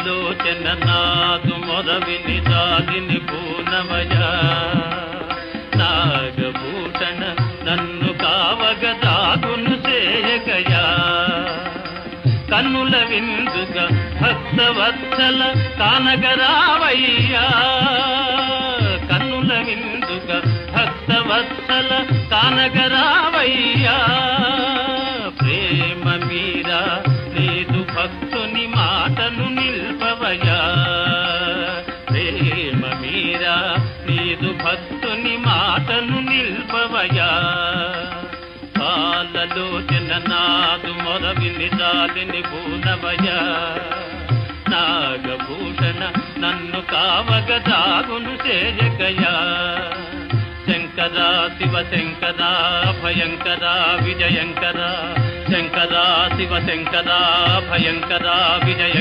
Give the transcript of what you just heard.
పాలలోచన నాదు మొదవిని దాలిని పూనవయ నాగభూషణ నన్ను కావగ దాగును చేయకయా కన్నుల విందుగా భక్తవత్సల కానగరావయ్యా కన్నుల విందుగా భక్తవత్సల కానగరావయ్యా ప్రేమ మీరా నీదు భక్తుని మాటను నిల్పవయా ప్రేమ మీరా నీదు భక్తుని మాటను నిల్పవయా పాలలోచన నాదు మొరవిని దాలిని పూనవయా నాగభూషణ నన్ను కావగ దాగును చేయకయా శంకరా శివ శంకరా భయంకరా విజయంకరా శంకరా శివ శంకరా భయంకరా విజయంకరా